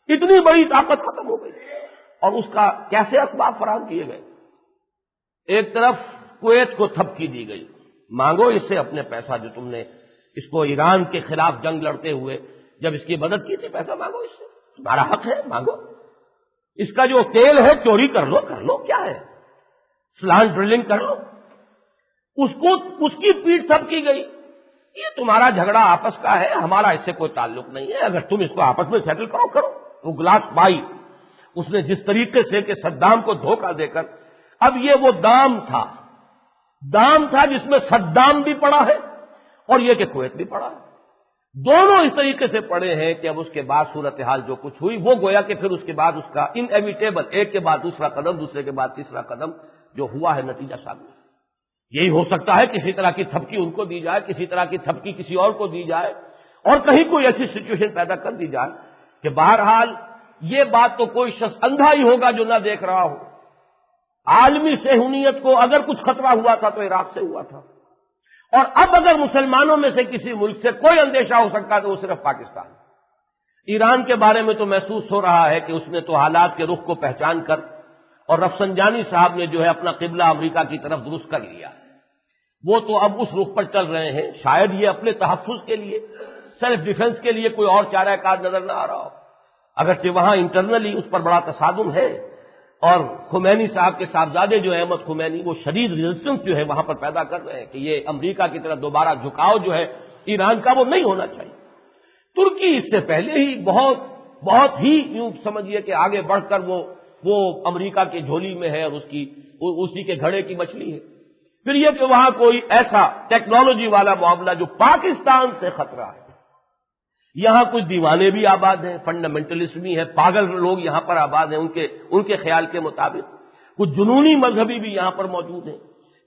اتنی بڑی طاقت ختم ہو گئی، اور اس کا کیسے اسباب فراہم کیے گئے؟ ایک طرف کویت کو تھپکی دی گئی، مانگو اس سے اپنے پیسہ، جو تم نے اس کو ایران کے خلاف جنگ لڑتے ہوئے جب اس کی مدد کی تھی، پیسہ مانگو اس سے، تمہارا حق ہے، مانگو۔ اس کا جو تیل ہے چوری کر لو، کیا ہے، سلانٹ ڈرلنگ کر لو۔ اس کی پیٹھ تھپکی گئی، یہ تمہارا جھگڑا آپس کا ہے، ہمارا اس سے کوئی تعلق نہیں ہے، اگر تم اس کو آپس میں سیٹل کرو۔ وہ گلاس بائی اس نے جس طریقے سے کہ صدام کو دھوکہ دے کر، اب یہ وہ دام تھا جس میں صدام بھی پڑا ہے اور یہ کہ کویت بھی پڑا ہے، دونوں اس طریقے سے پڑے ہیں کہ اب اس کے بعد صورتحال جو کچھ ہوئی وہ گویا کہ پھر اس کے بعد اس کا انیویٹیبل، ایک کے بعد دوسرا قدم، دوسرے کے بعد تیسرا قدم جو ہوا ہے، نتیجہ سامنے۔ یہی ہو سکتا ہے کسی طرح کی تھپکی ان کو دی جائے، کسی طرح کی تھپکی کسی اور کو دی جائے، اور کہیں کوئی ایسی سچویشن پیدا کر دی جائے کہ بہرحال یہ بات تو کوئی شخص اندھا ہی ہوگا جو نہ دیکھ رہا ہو۔ عالمی صہیونیت کو اگر کچھ خطرہ ہوا تھا تو عراق سے ہوا تھا، اور اب اگر مسلمانوں میں سے کسی ملک سے کوئی اندیشہ ہو سکتا ہے تو وہ صرف پاکستان۔ ایران کے بارے میں تو محسوس ہو رہا ہے کہ اس نے تو حالات کے رخ کو پہچان کر، اور رفسنجانی صاحب نے جو ہے اپنا قبلہ امریکہ کی طرف درست کر لیا، وہ تو اب اس رخ پر چل رہے ہیں، شاید یہ اپنے تحفظ کے لیے، سیلف ڈیفنس کے لیے کوئی اور چارہ کار نظر نہ آ رہا ہو، اگرچہ وہاں انٹرنلی اس پر بڑا تصادم ہے، اور خمینی صاحب کے صاحبزادے جو احمد خمینی وہ شدید ریزسٹنس جو ہے وہاں پر پیدا کر رہے ہیں کہ یہ امریکہ کی طرف دوبارہ جھکاؤ جو ہے ایران کا وہ نہیں ہونا چاہیے۔ ترکی اس سے پہلے ہی بہت ہی یوں سمجھیے کہ آگے بڑھ کر وہ امریکہ کی جھولی میں ہے اور اسی کے گھڑے کی مچھلی ہے۔ پھر یہ کہ وہاں کوئی ایسا ٹیکنالوجی والا معاملہ جو پاکستان سے خطرہ ہے، یہاں کچھ دیوانے بھی آباد ہیں، فنڈامنٹلسٹ بھی ہیں، پاگل لوگ یہاں پر آباد ہیں ان کے خیال کے مطابق، کچھ جنونی مذہبی بھی یہاں پر موجود ہیں۔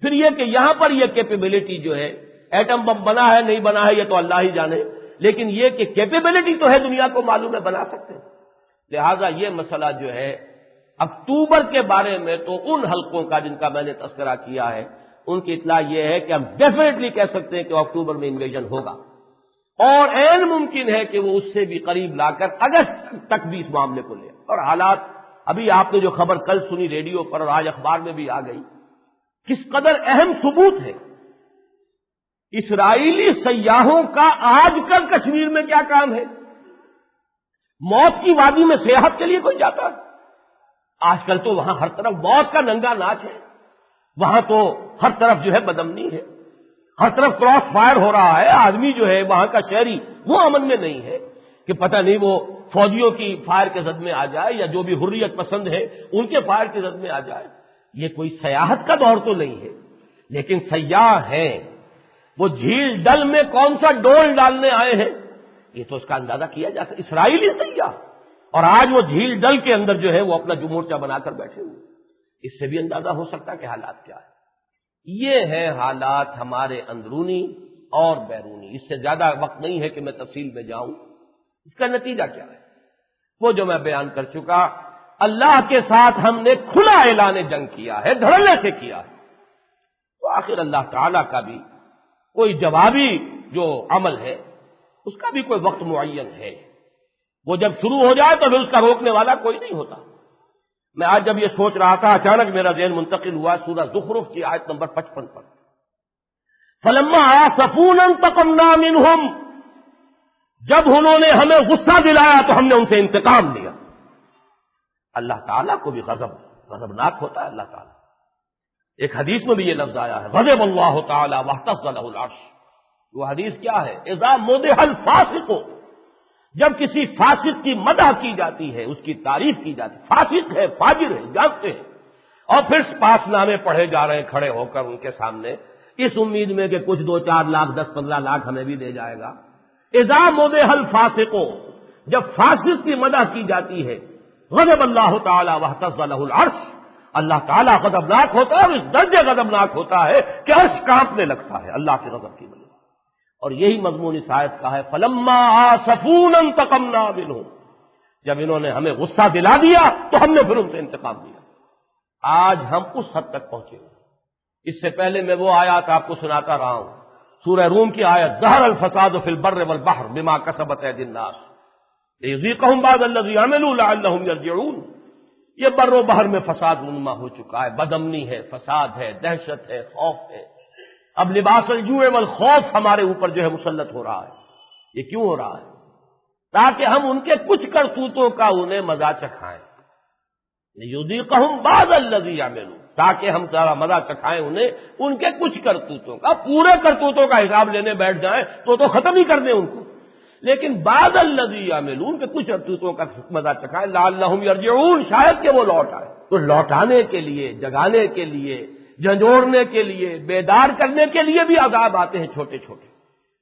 پھر یہ کہ یہاں پر یہ کیپیبلٹی جو ہے، ایٹم بم بنا ہے نہیں بنا ہے یہ تو اللہ ہی جانے، لیکن یہ کہ کیپیبلٹی تو ہے، دنیا کو معلوم ہے، بنا سکتے ہیں۔ لہذا یہ مسئلہ جو ہے اکتوبر کے بارے میں تو ان حلقوں کا جن کا میں نے تذکرہ کیا ہے، ان کی اطلاع یہ ہے کہ ہم ڈیفینیٹلی کہہ سکتے ہیں کہ اکتوبر میں انویژن ہوگا، اور عین ممکن ہے کہ وہ اس سے بھی قریب لا کر اگست تک بھی اس معاملے کو لے۔ اور حالات ابھی آپ نے جو خبر کل سنی ریڈیو پر اور آج اخبار میں بھی آ گئی، کس قدر اہم ثبوت ہے۔ اسرائیلی سیاحوں کا آج کل کشمیر میں کیا کام ہے؟ موت کی وادی میں سیاحت کے لیے کوئی جاتا ہے؟ آج کل تو وہاں ہر طرف موت کا ننگا ناچ ہے، وہاں تو ہر طرف جو ہے بدامنی ہے، ہر طرف کراس فائر ہو رہا ہے، آدمی جو ہے وہاں کا شہری وہ امن میں نہیں ہے کہ پتہ نہیں وہ فوجیوں کی فائر کے زد میں آ جائے یا جو بھی حریت پسند ہے ان کے فائر کے زد میں آ جائے۔ یہ کوئی سیاحت کا دور تو نہیں ہے، لیکن سیاح ہیں، وہ جھیل ڈل میں کون سا ڈول ڈالنے آئے ہیں یہ تو اس کا اندازہ کیا جا سکتا، اسرائیلی سیاح، اور آج وہ جھیل ڈل کے اندر جو ہے وہ اپنا جو مورچہ بنا کر بیٹھے ہوئے، اس سے بھی اندازہ ہو سکتا ہے کہ حالات کیا ہے۔ یہ ہیں حالات ہمارے اندرونی اور بیرونی، اس سے زیادہ وقت نہیں ہے کہ میں تفصیل میں جاؤں۔ اس کا نتیجہ کیا ہے وہ جو میں بیان کر چکا، اللہ کے ساتھ ہم نے کھلا اعلان جنگ کیا ہے، دھڑلے سے کیا ہے، تو آخر اللہ تعالی کا بھی کوئی جوابی جو عمل ہے اس کا بھی کوئی وقت معین ہے، وہ جب شروع ہو جائے تو پھر اس کا روکنے والا کوئی نہیں ہوتا۔ میں آج جب یہ سوچ رہا تھا اچانک میرا ذہن منتقل ہوا سورہ زخرف کی آیت نمبر 55 پر، فَلَمَّا آسَفُونَا انتَقَمْنَا مِنْهُمْ، جب انہوں نے ہمیں غصہ دلایا تو ہم نے ان سے انتقام لیا۔ اللہ تعالیٰ کو بھی غضبناک ہوتا ہے اللہ تعالیٰ۔ ایک حدیث میں بھی یہ لفظ آیا ہے، غضب اللہ تعالیٰ واہتز لہ العرش۔ وہ حدیث کیا ہے؟ اذا مدح الفاسق، جب کسی فاسق کی مدح کی جاتی ہے، اس کی تعریف کی جاتی ہے، فاسق ہے، فاجر ہے، جانتے ہیں، اور پھر پاس نامے پڑھے جا رہے ہیں کھڑے ہو کر ان کے سامنے، اس امید میں کہ کچھ 2-4 لاکھ 10-15 لاکھ ہمیں بھی دے جائے گا۔ اذا مدح الفاسق، جب فاسق کی مدح کی جاتی ہے، غضب اللہ تعالی واہتز لہ العرش، اللہ تعالیٰ غضبناک ہوتا ہے، اور اس درجے غضبناک ہوتا ہے کہ عرش کانپنے لگتا ہے اللہ کے غضب کی وجہ سے۔ اور یہی مضمون اس آیت کا ہے، فَلَمَّا آسَفُونَا انتَقَمْنَا مِنْهُمْ، جب انہوں نے ہمیں غصہ دلا دیا تو ہم نے پھر ان سے انتقام لیا۔ آج ہم اس حد تک پہنچے ہیں۔ اس سے پہلے میں وہ آیات آپ کو سناتا رہا ہوں، سورہ روم کی آیت، ظہر الفساد فی البر والبحر بما کسبت ایدی الناس، لیذیقہم بعض الذی عملوا لعلہم یرجعون۔ یہ بر و بحر میں فساد رونما ہو چکا ہے، بدامنی ہے، فساد ہے، دہشت ہے، خوف ہے۔ اب لباس الجوع والخوف ہمارے اوپر جو ہے مسلط ہو رہا ہے۔ یہ کیوں ہو رہا ہے؟ تاکہ ہم ان کے کچھ کرتوتوں کا انہیں مزہ چکھائیں، لیذیقہم بعض الذی عملوا، تاکہ ہم ذرا مزہ چکھائیں انہیں ان کے کچھ کرتوتوں کا۔ پورے کرتوتوں کا حساب لینے بیٹھ جائیں تو ختم ہی کر دیں ان کو، لیکن بعض الذی عملوا، ان کے کچھ کرتوتوں کا مزہ چکھائیں، لعلہم یرجعون، شاید کہ وہ لوٹ آئے۔ تو لوٹانے کے لیے، جگانے کے لیے، جھنجھوڑنے کے لیے، بیدار کرنے کے لیے بھی عذاب آتے ہیں چھوٹے چھوٹے۔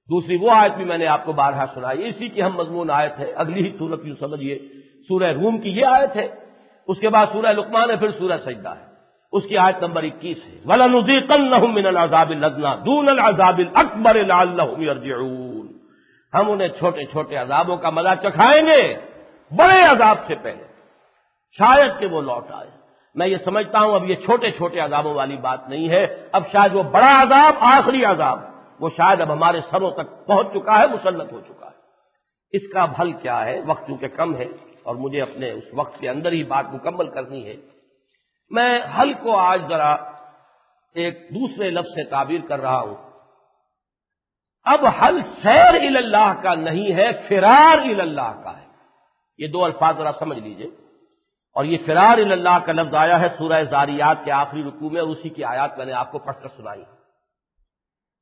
دوسری وہ آیت بھی میں نے آپ کو بارہا سنائی، اسی کی ہم مضمون آیت ہے، اگلی ہی سورت یوں سمجھیے سورہ روم کی یہ آیت ہے، اس کے بعد سورہ لقمان ہے، پھر سورہ سجدہ ہے، اس کی آیت نمبر 21 ہے، وَلَنُذِيقَنَّهُم مِّنَ الْعَذَابِ الْأَدْنَىٰ دُونَ الْعَذَابِ الْأَكْبَرِ لَعَلَّهُمْ يَرْجِعُونَ۔ ہم انہیں چھوٹے چھوٹے عذابوں کا مزہ چکھائیں گے بڑے عذاب سے پہلے، شاید کہ وہ لوٹ آئے۔ میں یہ سمجھتا ہوں اب یہ چھوٹے چھوٹے عذابوں والی بات نہیں ہے، اب شاید وہ بڑا عذاب، آخری عذاب، وہ شاید اب ہمارے سروں تک پہنچ چکا ہے، مسلط ہو چکا ہے۔ اس کا حل کیا ہے؟ وقت چونکہ کم ہے اور مجھے اپنے اس وقت کے اندر ہی بات مکمل کرنی ہے، میں حل کو آج ذرا ایک دوسرے لفظ سے تعبیر کر رہا ہوں۔ اب حل سیر الی اللہ کا نہیں ہے، فرار الی اللہ کا ہے۔ یہ دو الفاظ ذرا سمجھ لیجئے، اور یہ فرار الی اللہ کا لفظ آیا ہے سورہ زاریات کے آخری رکوع میں، اور اسی کی آیات میں نے آپ کو پڑھ کر سنائی۔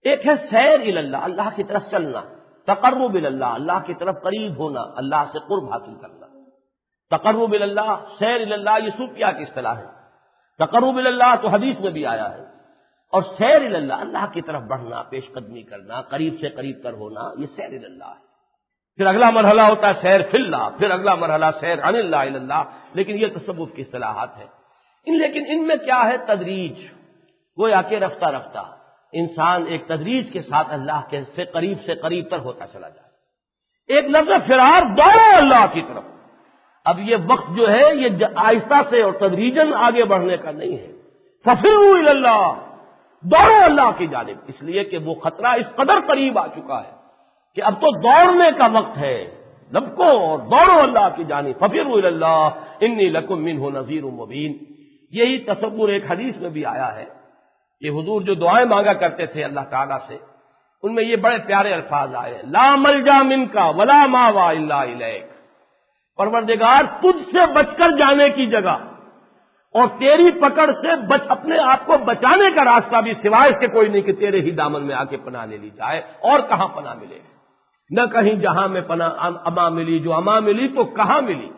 ایک ہے سیر الی اللہ، اللہ کی طرف چلنا، تقرب الی اللہ، اللہ کی طرف قریب ہونا، اللہ سے قرب حاصل کرنا۔ تقرب الی اللہ، سیر الی اللہ، یہ صوفیاء کی اصطلاح ہے۔ تقرب الی اللہ تو حدیث میں بھی آیا ہے، اور سیر الی اللہ، اللہ کی طرف بڑھنا، پیش قدمی کرنا، قریب سے قریب تر ہونا، یہ سیر الی اللہ ہے۔ پھر اگلا مرحلہ ہوتا ہے سیر فی اللہ، پھر اگلا مرحلہ سیر عن اللہ الی اللہ، لیکن یہ تصوف کی اصطلاحات ہے۔ لیکن ان میں کیا ہے؟ تدریج، گویا کہ رفتہ رفتہ انسان ایک تدریج کے ساتھ اللہ کے سے قریب تر ہوتا چلا جائے۔ ایک لفظ فرار، دوڑو اللہ کی طرف۔ اب یہ وقت جو ہے یہ آہستہ سے اور تدریجاً آگے بڑھنے کا نہیں ہے، ففروا الی اللہ، دوڑو اللہ کی جانب، اس لیے کہ وہ خطرہ اس قدر قریب آ چکا ہے کہ اب تو دوڑنے کا وقت ہے، لبکو اور دوڑو اللہ کی جانب، ففروا الی اللہ انی لکم منہ نذیر مبین۔ یہی تصور ایک حدیث میں بھی آیا ہے کہ حضور جو دعائیں مانگا کرتے تھے اللہ تعالیٰ سے، ان میں یہ بڑے پیارے الفاظ آئے ہیں، لا ملجا منک ولا ماوا الا الیک، پروردگار تجھ سے بچ کر جانے کی جگہ اور تیری پکڑ سے اپنے آپ کو بچانے کا راستہ بھی سوائے اس کے کوئی نہیں کہ تیرے ہی دامن میں آ کے پناہ لے لی جائے، اور کہاں پناہ ملے؟ نہ کہیں جہاں میں پناہ اما ملی، جو اما ملی تو کہاں ملی؟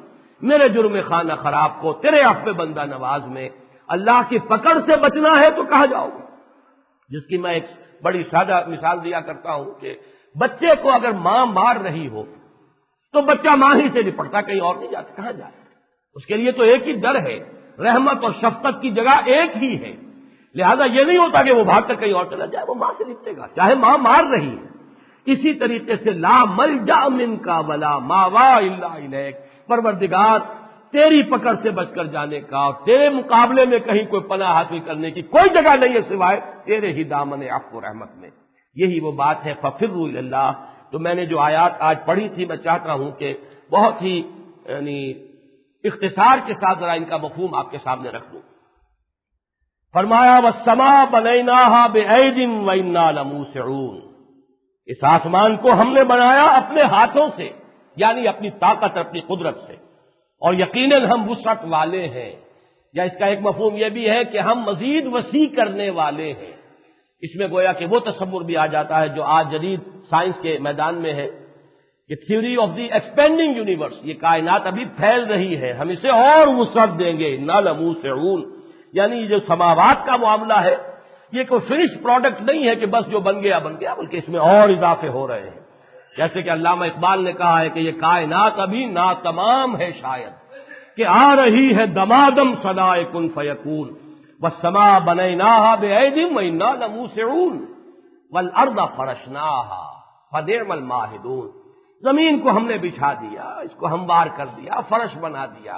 میرے جرم خانہ خراب کو تیرے عفو بندہ نواز میں اللہ کی پکڑ سے بچنا ہے تو کہاں جاؤ گے؟ جس کی میں ایک بڑی سادہ مثال دیا کرتا ہوں کہ بچے کو اگر ماں مار رہی ہو تو بچہ ماں ہی سے نپٹتا، کہیں اور نہیں جاتا، کہاں جائے؟ اس کے لیے تو ایک ہی ڈر ہے، رحمت اور شفقت کی جگہ ایک ہی ہے، لہذا یہ نہیں ہوتا کہ وہ بھاگ کر کہیں اور چلا جائے، وہ ماں سے نپٹے گا چاہے ماں مار رہی ہے۔ اسی طریقے سے لا ملجا منک ولا ماوا الا الیک، پروردگار تیری پکڑ سے بچ کر جانے کا اور تیرے مقابلے میں کہیں کوئی پناہ حاصل کرنے کی کوئی جگہ نہیں ہے سوائے تیرے ہی دامن عفو و رحمت میں۔ یہی وہ بات ہے ففروا الی اللہ۔ تو میں نے جو آیات آج پڑھی تھی، میں چاہتا ہوں کہ بہت ہی اختصار کے ساتھ ذرا ان کا مفہوم آپ کے سامنے رکھ دوں۔ فرمایا وَالسَّمَاءَ بَنَيْنَاهَا بِأَيْدٍ وَإِنَّا لَمُوسِعُونَ، اس آسمان کو ہم نے بنایا اپنے ہاتھوں سے، یعنی اپنی طاقت، اپنی قدرت سے، اور یقیناً ہم وسعت والے ہیں، یا اس کا ایک مفہوم یہ بھی ہے کہ ہم مزید وسیع کرنے والے ہیں۔ اس میں گویا کہ وہ تصور بھی آ جاتا ہے جو آج جدید سائنس کے میدان میں ہے، کہ theory of the expanding universe, یہ کائنات ابھی پھیل رہی ہے، ہم اسے اور وسعت دیں گے، اِنَّا لَمُوسِعُونَ، یعنی یہ جو سماوات کا معاملہ ہے یہ کوئی فنش پروڈکٹ نہیں ہے کہ بس جو بن گیا بلکہ اس میں اور اضافے ہو رہے ہیں۔ جیسے کہ علامہ اقبال نے کہا ہے کہ یہ کائنات ابھی ناتمام ہے شاید، کہ آ رہی ہے دمادم صدائے کن فیکون، والسماء بنیناہا بِأَیْدٍ وَإِنَّا لَمُوسِعُونَ وَالْأَرْضَ فَرَشْنَاهَا فَنِعْمَ الْمَاهِدُونَ، زمین کو ہم نے بچھا دیا، اس کو ہموار کر دیا، فرش بنا دیا،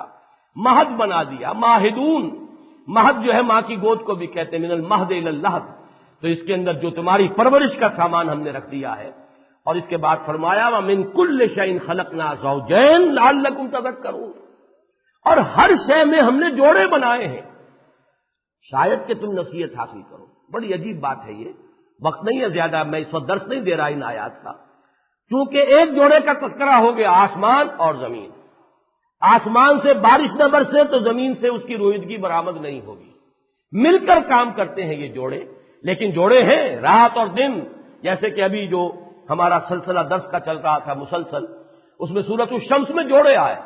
مہد بنا دیا۔ ماہدون، مہد جو ہے ماں کی گود کو بھی کہتے ہیں، من المہد الی اللحد، تو اس کے اندر جو تمہاری پرورش کا سامان ہم نے رکھ دیا ہے۔ اور اس کے بعد فرمایا وَمِن كُلِّ شَيْءٍ خَلَقْنَا زَوْجَيْنِ لَعَلَّكُمْ تَذَكَّرُونَ، اور ہر شے میں ہم نے جوڑے بنائے ہیں شاید کہ تم نصیحت حاصل کرو۔ بڑی عجیب بات ہے یہ، وقت نہیں ہے زیادہ، میں اس وقت درس نہیں دے رہا ان آیات کا، کیونکہ ایک جوڑے کا تذکرہ ہو گیا آسمان اور زمین۔ آسمان سے بارش نہ برسے تو زمین سے اس کی روئیدگی برآمد نہیں ہوگی، مل کر کام کرتے ہیں یہ جوڑے، لیکن جوڑے ہیں رات اور دن، جیسے کہ ابھی جو ہمارا سلسلہ درس کا چل رہا تھا مسلسل، اس میں سورۃ الشمس میں جوڑے آئے،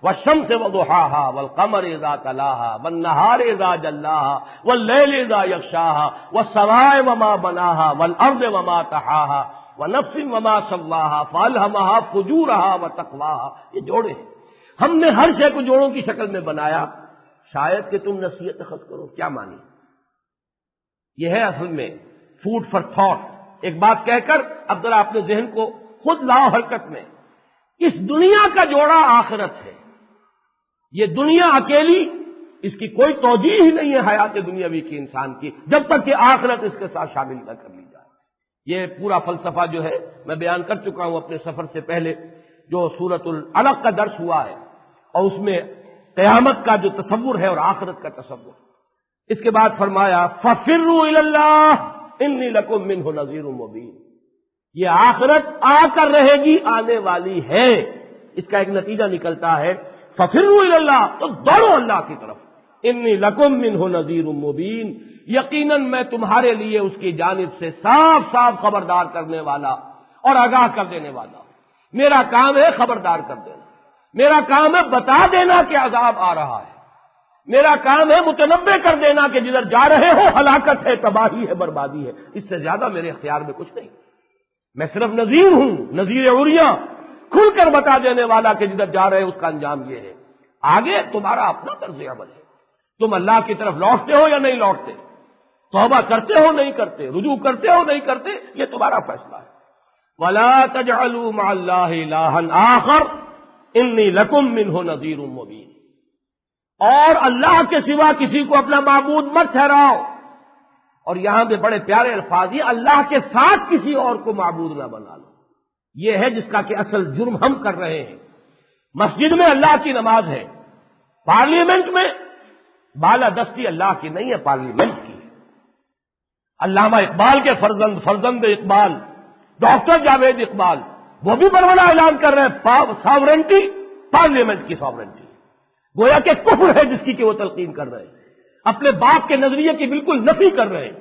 والشمس وضحاها والقمر اذا تلاها والنهار اذا جلاها والليل اذا يغشاها والسماء وما بناها والارض وما طحاها ونفس وما سواها فالهمها فجورها وتقواها، یہ جوڑے ہیں۔ ہم نے ہر شے کو جوڑوں کی شکل میں بنایا شاید کہ تم نصیحت اخذ کرو۔ کیا مانی؟ یہ ہے اصل میں فوڈ فار تھاٹ۔ ایک بات کہہ کر اب ذرا اپنے ذہن کو خود لاؤ حرکت میں۔ اس دنیا کا جوڑا آخرت ہے، یہ دنیا اکیلی اس کی کوئی توجیہ ہی نہیں ہے حیات دنیاوی کی انسان کی، جب تک کہ آخرت اس کے ساتھ شامل نہ کر لی جائے۔ یہ پورا فلسفہ جو ہے میں بیان کر چکا ہوں اپنے سفر سے پہلے، جو سورۃ العلق کا درس ہوا ہے، اور اس میں قیامت کا جو تصور ہے اور آخرت کا تصور۔ اس کے بعد فرمایا فَفِرُّوا إِلَى اللَّهِ إِنِّي لَكُم مِّنْهُ نَذِيرٌ مُّبِينٌ، یہ آخرت آ کر رہے گی، آنے والی ہے، اس کا ایک نتیجہ نکلتا ہے فَفِرُّوا إِلَى اللَّهِ، تو دوڑو اللہ کی طرف، إِنِّي لَكُم مِّنْهُ نَذِيرٌ مُّبِينٌ، یقیناً میں تمہارے لیے اس کی جانب سے صاف صاف خبردار کرنے والا اور آگاہ کر دینے والا۔ میرا کام ہے خبردار کر دینا، میرا کام ہے بتا دینا کہ عذاب آ رہا ہے، میرا کام ہے متنبع کر دینا کہ جدھر جا رہے ہو ہلاکت ہے، تباہی ہے، بربادی ہے۔ اس سے زیادہ میرے اختیار میں کچھ نہیں، میں صرف نذیر ہوں، نذیر عریاں، کھل کر بتا دینے والا کہ جدھر جا رہے اس کا انجام یہ ہے۔ آگے تمہارا اپنا طرز عمل ہے، تم اللہ کی طرف لوٹتے ہو یا نہیں لوٹتے، توبہ کرتے ہو نہیں کرتے، رجوع کرتے ہو نہیں کرتے، یہ تمہارا فیصلہ ہے۔ وَلَا تَجْعَلُوا مَعَ اللَّهِ إِلَٰهًا آخَرَ إِنِّي لَكُم مِّنْهُ نَذِيرٌ مُّبِينٌ، اور اللہ کے سوا کسی کو اپنا معبود مت ٹھہراؤ، اور یہاں پہ بڑے پیارے الفاظ یہ اللہ کے ساتھ کسی اور کو معبود نہ بنا لو، یہ ہے جس کا کہ اصل جرم ہم کر رہے ہیں۔ مسجد میں اللہ کی نماز ہے، پارلیمنٹ میں بالادستی اللہ کی نہیں ہے، پارلیمنٹ کی ہے۔ علامہ اقبال کے فرزند اقبال ڈاکٹر جاوید اقبال وہ بھی بڑا اعلان کر رہے ہیں ساورنٹی، پارلیمنٹ کی ساورنٹی، گویا کہ کفر ہے جس کی کہ وہ تلقین کر رہے ہیں، اپنے باپ کے نظریے کی بالکل نفی کر رہے ہیں۔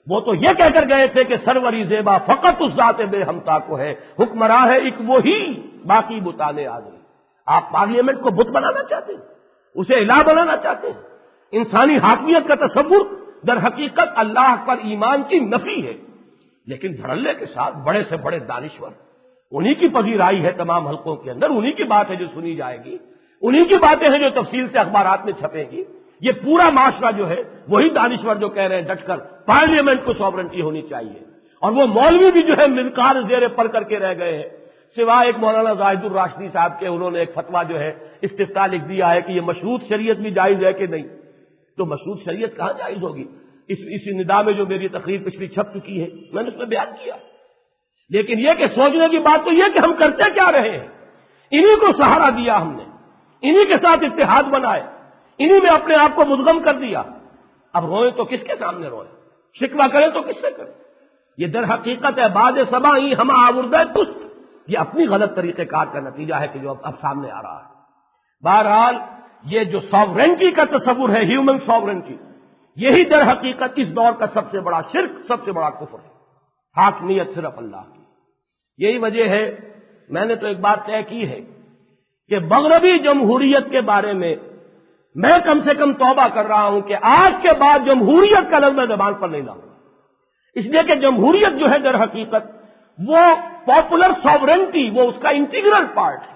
وہ تو یہ کہہ کر گئے تھے کہ سروری زیبا فقط اس ذات بے ہمتا کو ہے، حکمراں ہے ایک وہی، باقی بتانے آدمی۔ آپ پارلیمنٹ کو بت بنانا چاہتے ہیں، اسے الہ بنانا چاہتے ہیں۔ انسانی حاکمیت کا تصور در حقیقت اللہ پر ایمان کی نفی ہے، لیکن دھڑلے کے ساتھ بڑے سے بڑے دانشور، انہی کی پذیرائی ہے تمام حلقوں کے اندر، انہی کی بات ہے جو سنی جائے گی، انہی کی باتیں ہیں جو تفصیل سے اخبارات میں چھپیں گی۔ یہ پورا معاشرہ جو ہے وہی دانشور جو کہہ رہے ہیں ڈٹ کر پارلیمنٹ کو سوورنٹی ہونی چاہیے، اور وہ مولوی بھی جو ہے منقار زیر پڑھ کر کے رہ گئے ہیں، سوائے ایک مولانا زاہد الراشدی صاحب کے، انہوں نے ایک فتویٰ جو ہے استفتاء لکھ دیا ہے کہ یہ مشروط شریعت بھی جائز ہے کہ نہیں۔ تو مشروط شریعت کہاں جائز ہوگی؟ اسی ندا میں جو میری تقریر پچھلی چھپ چکی ہے میں نے اس میں بیان کیا۔ لیکن یہ کہ سوچنے کی بات تو یہ کہ ہم کرتے کیا رہے ہیں، انہی کو سہارا دیا ہم نے، انہی کے ساتھ اتحاد بنائے، انہی میں اپنے آپ کو مدغم کر دیا۔ اب روئیں تو کس کے سامنے روئیں، شکوہ کریں تو کس سے کریں؟ یہ در حقیقت ہے باد سبائی ہم آوردہ پست، یہ اپنی غلط طریقہ کار کا نتیجہ ہے کہ جو اب سامنے آ رہا ہے۔ بہرحال یہ جو ساورنٹی کا تصور ہے، ہیومن ساورنٹی، یہی در حقیقت اس دور کا سب سے بڑا شرک، سب سے بڑا کفر ہے، حاکمیت صرف اللہ کی۔ یہی وجہ ہے میں نے تو ایک بات طے کی ہے کہ مغربی جمہوریت کے بارے میں میں کم سے کم توبہ کر رہا ہوں کہ آج کے بعد جمہوریت کا لفظ میں زبان پر نہیں لاؤں گا، اس لیے کہ جمہوریت جو ہے در حقیقت وہ پاپولر ساورنٹی، وہ اس کا انٹیگرل پارٹ ہے۔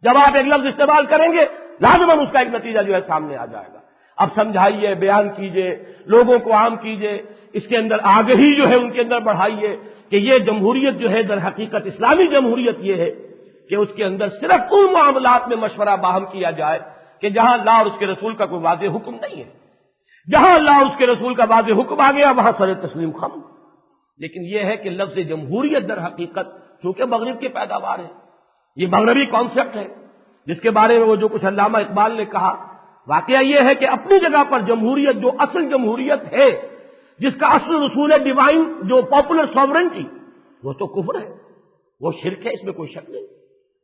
جب آپ ایک لفظ استعمال کریں گے لازماً اس کا ایک نتیجہ جو ہے سامنے آ جائے گا۔ اب سمجھائیے، بیان کیجئے، لوگوں کو عام کیجئے، اس کے اندر آگہی جو ہے ان کے اندر بڑھائیے کہ یہ جمہوریت جو ہے در حقیقت اسلامی جمہوریت یہ ہے کہ اس کے اندر صرف ان معاملات میں مشورہ باہم کیا جائے کہ جہاں اللہ اور اس کے رسول کا کوئی واضح حکم نہیں ہے، جہاں اللہ اور اس کے رسول کا واضح حکم آ گیا وہاں سر تسلیم خم، لیکن یہ ہے کہ لفظ جمہوریت در حقیقت چونکہ مغرب کی پیداوار ہے، یہ مغربی کانسیپٹ ہے جس کے بارے میں وہ جو کچھ علامہ اقبال نے کہا، واقعہ یہ ہے کہ اپنی جگہ پر جمہوریت جو اصل جمہوریت ہے، جس کا اصل رسول ہے ڈیوائن جو پاپولر سوورنٹی، وہ تو کفر ہے، وہ شرک ہے، اس میں کوئی شک نہیں۔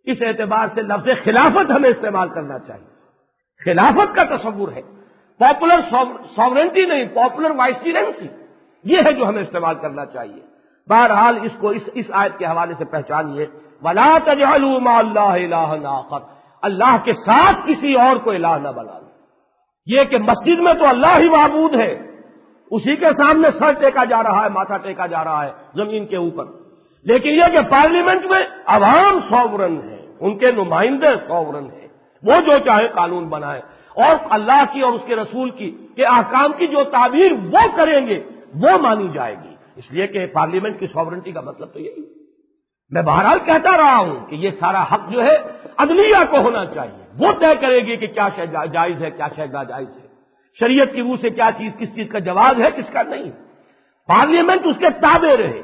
اس اعتبار سے لفظ خلافت ہمیں استعمال کرنا چاہیے، خلافت کا تصور ہے، پاپولر سوورنٹی نہیں، پاپولر وائسیرنسی، یہ ہے جو ہمیں استعمال کرنا چاہیے۔ بہرحال اس کو اس آیت کے حوالے سے پہچانیے، وَلَا تَجْعَلُوا مَعَ اللَّهِ إِلَٰهًا آخَرَ، اللہ کے ساتھ کسی اور کو الہ نہ بنا لو۔ یہ کہ مسجد میں تو اللہ ہی معبود ہے، اسی کے سامنے سر ٹیکا جا رہا ہے، ماتھا ٹیکا جا رہا ہے زمین کے اوپر، لیکن یہ کہ پارلیمنٹ میں عوام سوورن ہے، ان کے نمائندے سوورن ہیں، وہ جو چاہے قانون بنائے، اور اللہ کی اور اس کے رسول کی کہ احکام کی جو تعبیر وہ کریں گے وہ مانی جائے گی۔ اس لیے کہ پارلیمنٹ کی سوورنٹی کا مطلب تو یہی ہے۔ میں بہرحال کہتا رہا ہوں کہ یہ سارا حق جو ہے عدلیہ کو ہونا چاہیے، وہ طے کرے گی کہ کیا شے جائز ہے، کیا شے ناجائز ہے، شریعت کی روح سے کیا چیز کس چیز کا جواز ہے، کس کا نہیں۔ پارلیمنٹ اس کے تابع رہے۔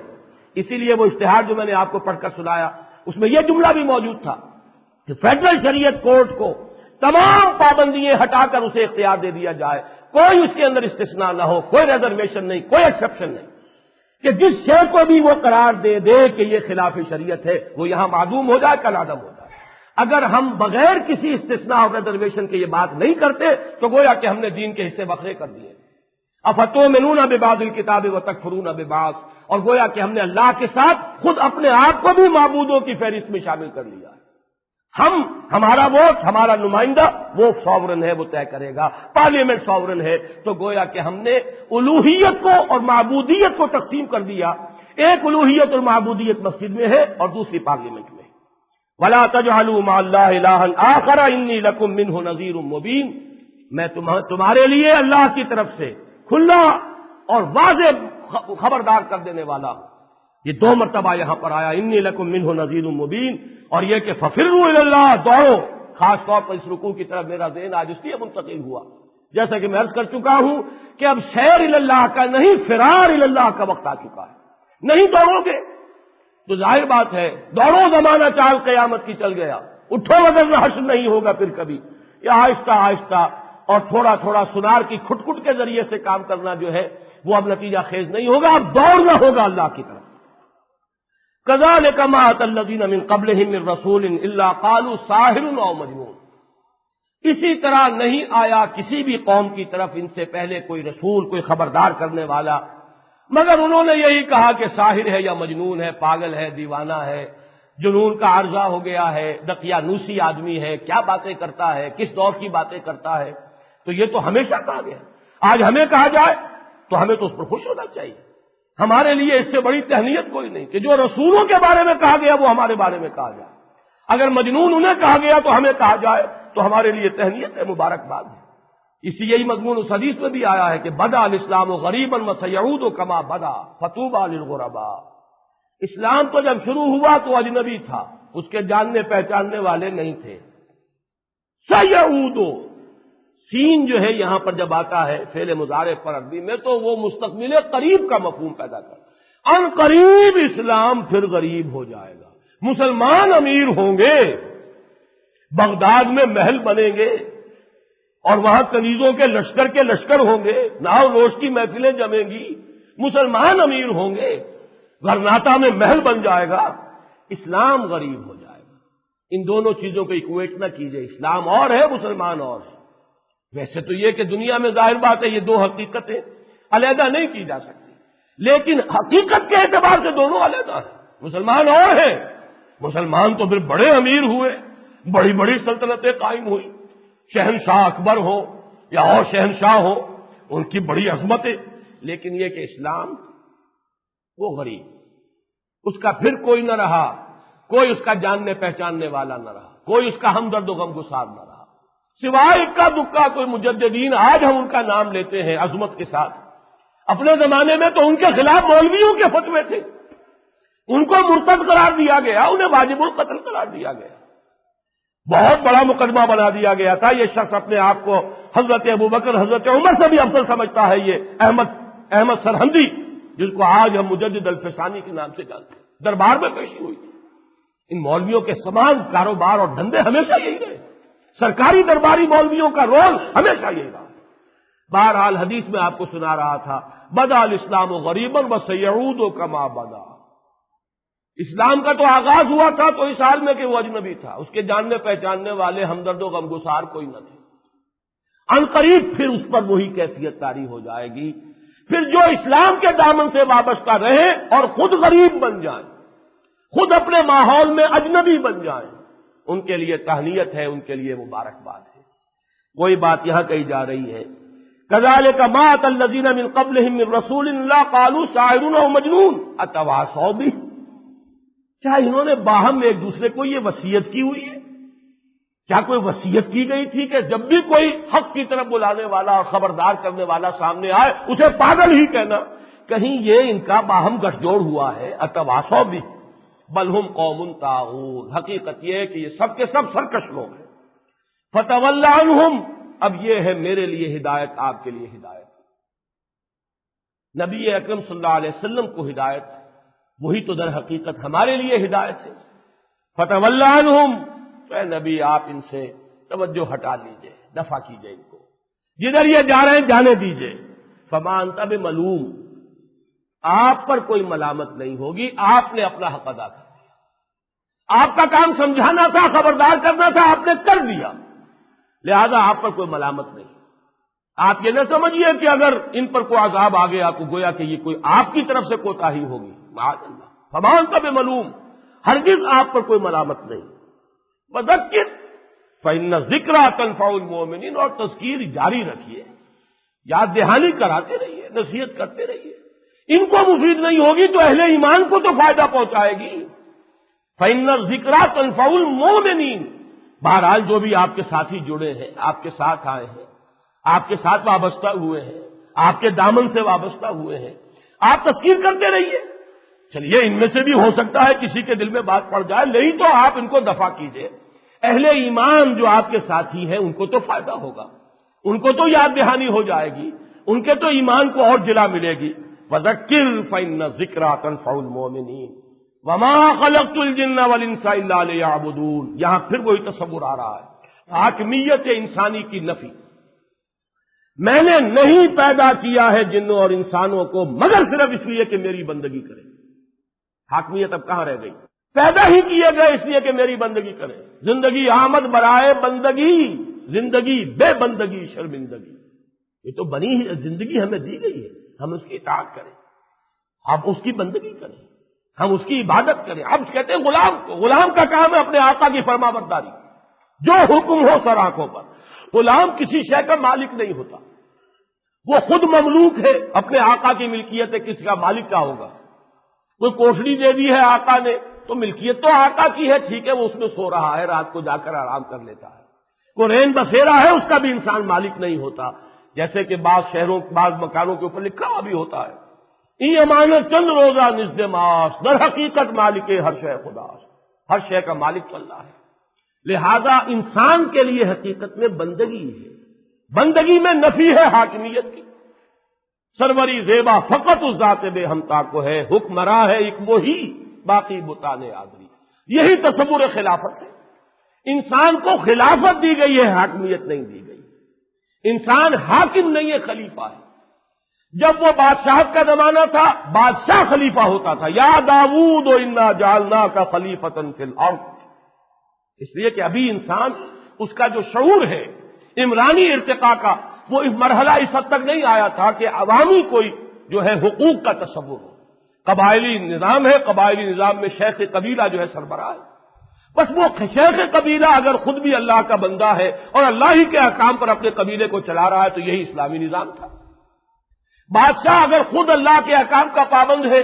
اسی لیے وہ اشتہار جو میں نے آپ کو پڑھ کر سنایا اس میں یہ جملہ بھی موجود تھا کہ فیڈرل شریعت کورٹ کو تمام پابندیاں ہٹا کر اسے اختیار دے دیا جائے، کوئی اس کے اندر استثناء نہ ہو، کوئی ریزرویشن نہیں، کوئی ایکسیپشن نہیں، کہ جس شے کو بھی وہ قرار دے دے کہ یہ خلاف شریعت ہے وہ یہاں معدوم ہو جائے، کالعدم ہو جائے۔ اگر ہم بغیر کسی استثناء اور ریزرویشن کے یہ بات نہیں کرتے تو گویا کہ ہم نے دین کے حصے بکھرے کر دیے۔ افتؤمنون ببعض الکتاب وتکفرون ببعض، اور گویا کہ ہم نے اللہ کے ساتھ خود اپنے آپ کو بھی معبودوں کی فہرست میں شامل کر لیا ہے۔ ہمارا ووٹ، ہمارا نمائندہ وہ سوورن ہے، وہ طے کرے گا، پارلیمنٹ سوورن ہے، تو گویا کہ ہم نے الوہیت کو اور معبودیت کو تقسیم کر دیا، ایک الوہیت اور معبودیت مسجد میں ہے اور دوسری پارلیمنٹ میں۔ وَلَا تَجْعَلُوا مَعَ اللَّهِ إِلَٰهًا آخَرَ إِنِّي لَكُم مِّنْهُ نَذِيرٌ مُّبِينٌ، میں تمہارے لیے اللہ کی طرف سے کھلا اور واضح خبردار کر دینے والا ہوں۔ یہ دو مرتبہ یہاں پر آیا، انی لکم منہ نذیر مبین، اور یہ کہ ففروا الی اللہ، دوڑو۔ خاص طور پر اس رکوع کی طرف میرا ذہن آج اس لیے منتقل ہوا، جیسا کہ میں عرض کر چکا ہوں کہ اب سیر الی اللہ کا نہیں، فرار الی اللہ کا وقت آ چکا ہے۔ نہیں دوڑو گے تو ظاہر بات ہے، دوڑو زمانہ چال قیامت کی چل گیا، اٹھو اگر حشر نہیں ہوگا پھر کبھی۔ یہ آہستہ آہستہ اور تھوڑا تھوڑا سنار کی کھٹ کھٹ کے ذریعے سے کام کرنا جو ہے وہ اب نتیجہ خیز نہیں ہوگا، اب دوڑنا ہوگا اللہ کی طرف۔ كَذَلِكَ مَا أَتَى الَّذِينَ مِن قَبْلِهِم مِّن رَّسُولٍ إِلَّا قَالُوا سَاحِرٌ أَوْ مَجْنُونٌ، اسی طرح نہیں آیا کسی بھی قوم کی طرف ان سے پہلے کوئی رسول، کوئی خبردار کرنے والا، مگر انہوں نے یہی کہا کہ ساحر ہے یا مجنون ہے، پاگل ہے، دیوانہ ہے، جنون کا عارضہ ہو گیا ہے، دقیانوسی آدمی ہے، کیا باتیں کرتا ہے، کس دور کی باتیں کرتا ہے۔ تو یہ تو ہمیشہ کہا گیا، آج ہمیں کہا جائے تو ہمیں تو اس پر خوش ہونا چاہیے۔ ہمارے لیے اس سے بڑی تہنیت کوئی نہیں کہ جو رسولوں کے بارے میں کہا گیا وہ ہمارے بارے میں کہا جائے۔ اگر مجنون انہیں کہا گیا تو ہمیں کہا جائے تو ہمارے لیے تہنیت ہے، مبارکباد ہے۔ اسی یہی مضمون اس حدیث میں بھی آیا ہے کہ بدا الاسلام غریبا وسیعود کما بدا فطوبى للغرباء، اسلام تو جب شروع ہوا تو اجنبی تھا، اس کے جاننے پہچاننے والے نہیں تھے۔ سیعود، سین جو ہے یہاں پر جب آتا ہے فعل مضارع پر عربی میں تو وہ مستقبل قریب کا مفہوم پیدا کرتا ہے۔ ان قریب اسلام پھر غریب ہو جائے گا، مسلمان امیر ہوں گے، بغداد میں محل بنیں گے اور وہاں کنیزوں کے لشکر ہوں گے، ناؤ نوش کی محفلیں جمیں گی، مسلمان امیر ہوں گے، غرناطہ میں محل بن جائے گا، اسلام غریب ہو جائے گا۔ ان دونوں چیزوں کو ایکویٹ نہ کیجئے، اسلام اور ہے، مسلمان اور ہے۔ ویسے تو یہ کہ دنیا میں ظاہر بات ہے یہ دو حقیقتیں علیحدہ نہیں کی جا سکتی، لیکن حقیقت کے اعتبار سے دونوں علیحدہ ہیں۔ مسلمان اور ہیں، مسلمان تو پھر بڑے امیر ہوئے، بڑی بڑی سلطنتیں قائم ہوئی، شہنشاہ اکبر ہو یا اور شہنشاہ ہو، ان کی بڑی عظمتیں، لیکن یہ کہ اسلام وہ غریب، اس کا پھر کوئی نہ رہا، کوئی اس کا جاننے پہچاننے والا نہ رہا، کوئی اس کا ہمدرد و غمگسار نہ رہا، سوائے اکا دکا کوئی مجددین آج ہم ان کا نام لیتے ہیں عظمت کے ساتھ۔ اپنے زمانے میں تو ان کے خلاف مولویوں کے فتوے تھے، ان کو مرتد قرار دیا گیا، انہیں واجب القتل قرار دیا گیا، بہت بڑا مقدمہ بنا دیا گیا تھا۔ یہ شخص اپنے آپ کو حضرت ابوبکر، حضرت عمر سے بھی افضل سمجھتا ہے، یہ احمد سرہندی جس کو آج ہم مجدد الفسانی کے نام سے جانتے ہیں، دربار میں پیشی ہوئی تھی۔ ان مولویوں کے سامان کاروبار اور دھندے ہمیشہ یہی رہے، سرکاری درباری مولویوں کا رول ہمیشہ یہی رہا۔ بہرحال حدیث میں آپ کو سنا رہا تھا، بدا الاسلام غریبا وسیعود کما بدا، اسلام کا تو آغاز ہوا تھا تو اس حال میں کہ وہ اجنبی تھا، اس کے جاننے پہچاننے والے ہمدرد و غمگسار کوئی نہ تھے۔ عنقریب پھر اس پر وہی کیفیت طاری ہو جائے گی، پھر جو اسلام کے دامن سے وابستہ رہے اور خود غریب بن جائیں، خود اپنے ماحول میں اجنبی بن جائیں، ان کے لیے تہنیت ہے، ان کے لیے مبارکباد ہے۔ وہی بات یہاں کہی جا رہی ہے، كذلك ما أتى الذين من قبلهم من رسول إلا قالوا شاعر أو مجنون أتواصوا به، کیا انہوں نے باہم میں ایک دوسرے کو یہ وصیت کی ہوئی ہے؟ کیا کوئی وصیت کی گئی تھی کہ جب بھی کوئی حق کی طرف بلانے والا اور خبردار کرنے والا سامنے آئے اسے پاگل ہی کہنا؟ کہیں یہ ان کا باہم گٹھ جوڑ ہوا ہے؟ اتواصوا به بل هم قوم طاغون، حقیقت یہ ہے کہ یہ سب کے سب سرکش لوگ ہیں۔ فتول عنہم، اب یہ ہے میرے لیے ہدایت، آپ کے لیے ہدایت، نبی اکرم صلی اللہ علیہ وسلم کو ہدایت، وہی تو در حقیقت ہمارے لیے ہدایت ہے۔ فتول عنہم، اے نبی آپ ان سے توجہ ہٹا لیجئے، دفع کیجئے ان کو، جدھر یہ جا رہے ہیں جانے دیجئے۔ فما انت بملوم، آپ پر کوئی ملامت نہیں ہوگی، آپ نے اپنا حق ادا کر دیا، آپ کا کام سمجھانا تھا، خبردار کرنا تھا، آپ نے کر دیا، لہذا آپ پر کوئی ملامت نہیں۔ آپ یہ نہ سمجھیے کہ اگر ان پر کوئی عذاب آ گیا تو گویا کہ یہ کوئی آپ کی طرف سے کوتاہی ہوگی، معاذ اللہ، فما انت بملوم، ہرگز آپ پر کوئی ملامت نہیں۔ وذکر فإن الذکریٰ تنفع المؤمنین، اور تذکیر جاری رکھیے، یاد دہانی کراتے رہیے، نصیحت کرتے رہیے، ان کو مفید نہیں ہوگی تو اہل ایمان کو تو فائدہ پہنچائے گی۔ فإن الذکریٰ تنفع المؤمنین، بہرحال جو بھی آپ کے ساتھی جڑے ہیں، آپ کے ساتھ آئے ہیں، آپ کے ساتھ وابستہ ہوئے ہیں، آپ کے دامن سے وابستہ ہوئے ہیں، آپ تذکیر کرتے رہیے۔ چلیے ان میں سے بھی ہو سکتا ہے کسی کے دل میں بات پڑ جائے، نہیں تو آپ ان کو دفع کیجئے۔ اہل ایمان جو آپ کے ساتھی ہیں ان کو تو فائدہ ہوگا، ان کو تو یاد دہانی ہو جائے گی، ان کے تو ایمان کو اور جلا ملے گی۔ وَذَكِّرْ فَإِنَّ الذِّكْرَىٰ تَنفَعُ الْمُؤْمِنِينَ وَمَا خَلَقْتُ الْجِنَّ وَالْإِنسَ إِلَّا لِيَعْبُدُونَ، یہاں پھر وہی تصور آ رہا ہے، حاکمیت انسانی کی نفی۔ میں نے نہیں پیدا کیا ہے جنوں اور انسانوں کو مگر صرف اس لیے کہ میری بندگی کریں۔ حاکمیت اب کہاں رہ گئی؟ پیدا ہی کیے گئے اس لیے کہ میری بندگی کریں۔ زندگی آمد برائے بندگی، زندگی بے بندگی شرمندگی، یہ تو بنی ہی زندگی ہمیں دی گئی ہے، ہم اس کی اطاعت کریں، ہم اس کی بندگی کریں، ہم اس کی عبادت کریں۔ اب کہتے ہیں غلام کو، غلام کا کام ہے اپنے آقا کی فرما برداری، جو حکم ہو سر آنکھوں پر۔ غلام کسی شے کا مالک نہیں ہوتا، وہ خود مملوک ہے، اپنے آقا کی ملکیت ہے، کسی کا مالک کیا ہوگا؟ کوئی کوٹڑی دے دی ہے آقا نے تو ملکیت تو آقا کی ہے، ٹھیک ہے، وہ اس میں سو رہا ہے، رات کو جا کر آرام کر لیتا ہے۔ کوئی رین بسیرا ہے، اس کا بھی انسان مالک نہیں ہوتا، جیسے کہ بعض شہروں بعض مکانوں کے اوپر لکھا ہوا بھی ہوتا ہے، ای امانت چند روزہ نزد ماس، در حقیقت مالک ہر شے خدا، ہر شے کا مالک تو اللہ ہے۔ لہذا انسان کے لیے حقیقت میں بندگی ہے، بندگی میں نفی ہے حاکمیت کی۔ سروری زیبا فقط اس ذات بے ہمتا کو ہے، حکمراں ہے ایک وہی، باقی بتانے آدری، یہی تصور خلافت ہے۔ انسان کو خلافت دی گئی ہے، حاکمیت نہیں دی گئی۔ انسان حاکم نہیں ہے، خلیفہ ہے۔ جب وہ بادشاہت کا زمانہ تھا بادشاہ خلیفہ ہوتا تھا، یا داؤد انا جعلناک خلیفۃ فی الارض، اس لیے کہ ابھی انسان اس کا جو شعور ہے عمرانی ارتقاء کا، وہ اس مرحلہ اس حد تک نہیں آیا تھا کہ عوامی کوئی جو ہے حقوق کا تصور ہو۔ قبائلی نظام ہے، قبائلی نظام میں شیخ قبیلہ جو ہے سربراہ ہے، بس وہ شیخ قبیلہ اگر خود بھی اللہ کا بندہ ہے اور اللہ ہی کے احکام پر اپنے قبیلے کو چلا رہا ہے تو یہی اسلامی نظام تھا۔ بادشاہ اگر خود اللہ کے احکام کا پابند ہے